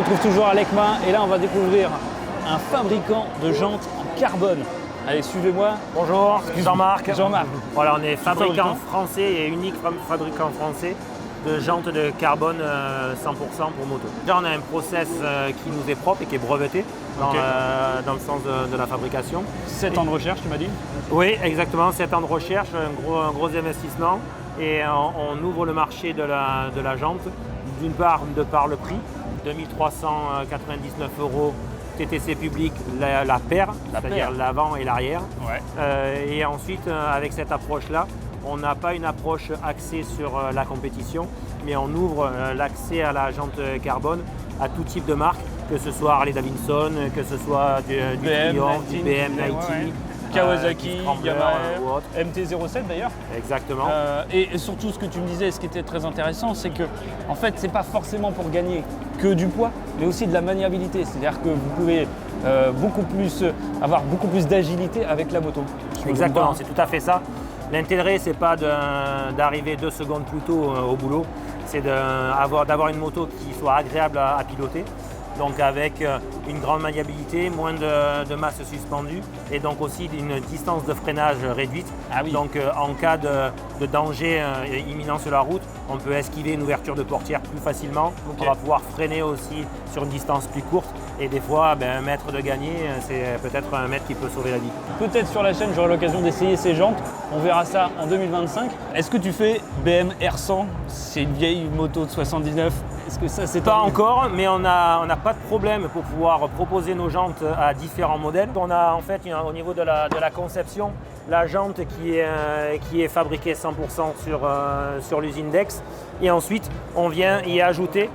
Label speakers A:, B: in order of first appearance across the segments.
A: retrouve toujours à l'ECMA et là on va découvrir un fabricant de jantes en carbone. Allez, suivez-moi.
B: Bonjour, Jean-Marc.
A: Jean-Marc.
B: Voilà, on est fabricant français et unique fabricant français de jantes de carbone 100% pour moto. Là, on a un process qui nous est propre et qui est breveté dans le sens de la fabrication.
A: 7 ans de recherche, tu m'as dit?
B: Oui, exactement, 7 ans de recherche, un gros investissement et on ouvre le marché de la jante, d'une part de par le prix, 2399 € TTC public la paire, c'est-à-dire l'avant et l'arrière.
A: Ouais.
B: Et ensuite, avec cette approche-là, on n'a pas une approche axée sur la compétition, mais on ouvre l'accès à la jante carbone à tout type de marque, que ce soit Harley Davidson, que ce soit du Triumph, du BM 90,
A: Kawasaki, Yamaha,
B: ou autre.
A: MT-07 d'ailleurs.
B: Exactement.
A: Et surtout, ce que tu me disais, ce qui était très intéressant, c'est que en fait, c'est pas forcément pour gagner que du poids, mais aussi de la maniabilité. C'est-à-dire que vous pouvez avoir beaucoup plus d'agilité avec la moto.
B: Exactement, c'est tout à fait ça. L'intérêt, c'est pas d'arriver 2 secondes plus tôt au boulot, c'est d'avoir une moto qui soit agréable à piloter. Donc avec une grande maniabilité, moins de masse suspendue et donc aussi une distance de freinage réduite.
A: Ah oui.
B: Donc en cas de danger imminent sur la route, on peut esquiver une ouverture de portière plus facilement.
A: Okay.
B: On va pouvoir freiner aussi sur une distance plus courte et des fois, un mètre de gagné, c'est peut-être un mètre qui peut sauver la vie.
A: Peut-être sur la chaîne, j'aurai l'occasion d'essayer ces jantes. On verra ça en 2025. Est-ce que tu fais BM R100? C'est une vieille moto de 79. Est-ce que ça, c'est
B: pas encore, mais on n'a pas de problème pour pouvoir proposer nos jantes à différents modèles. On a en fait au niveau de la conception, la jante qui est fabriquée 100% sur l'usine Dex. Et ensuite, on vient y ajouter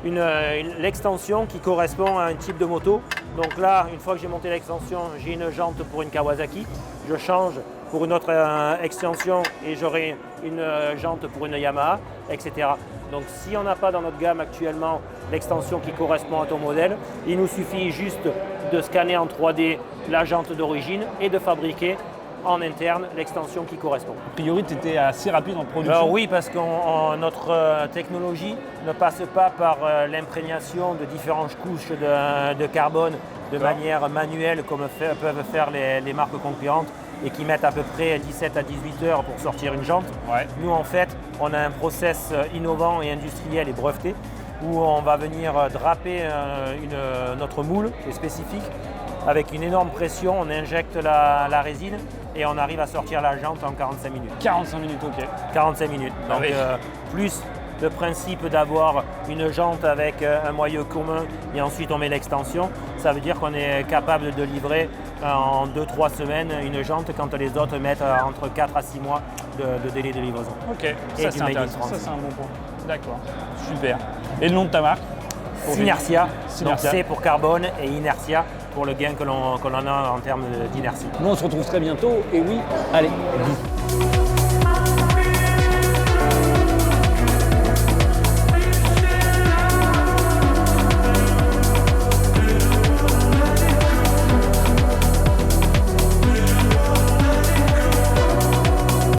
B: l'extension qui correspond à un type de moto. Donc là, une fois que j'ai monté l'extension, j'ai une jante pour une Kawasaki. Je change pour une autre extension et j'aurai une jante pour une Yamaha, etc. Donc si on n'a pas dans notre gamme actuellement l'extension qui correspond à ton modèle, il nous suffit juste de scanner en 3D la jante d'origine et de fabriquer en interne l'extension qui correspond.
A: A priori, tu étais assez rapide en production.
B: Alors oui, parce que notre technologie ne passe pas par l'imprégnation de différentes couches de carbone de manière manuelle comme peuvent faire les marques concurrentes et qui mettent à peu près 17 à 18 heures pour sortir une jante.
A: Ouais.
B: Nous, en fait, on a un process innovant et industriel et breveté où on va venir draper notre moule qui est spécifique. Avec une énorme pression, on injecte la résine et on arrive à sortir la jante en 45 minutes.
A: 45 minutes, ok.
B: 45 minutes. Donc, plus le principe d'avoir une jante avec un moyeu commun et ensuite on met l'extension, ça veut dire qu'on est capable de livrer en 2-3 semaines une jante quand les autres mettent entre 4 à 6 mois de délai de livraison.
A: Ok,
B: et
A: ça c'est intéressant, ça c'est un bon point. D'accord, super. Et le nom de ta marque?
B: Synertia, donc
A: Synertia.
B: C pour carbone et inertia pour le gain que l'on a en termes d'inertie.
A: Nous on se retrouve très bientôt et oui, allez, bisous.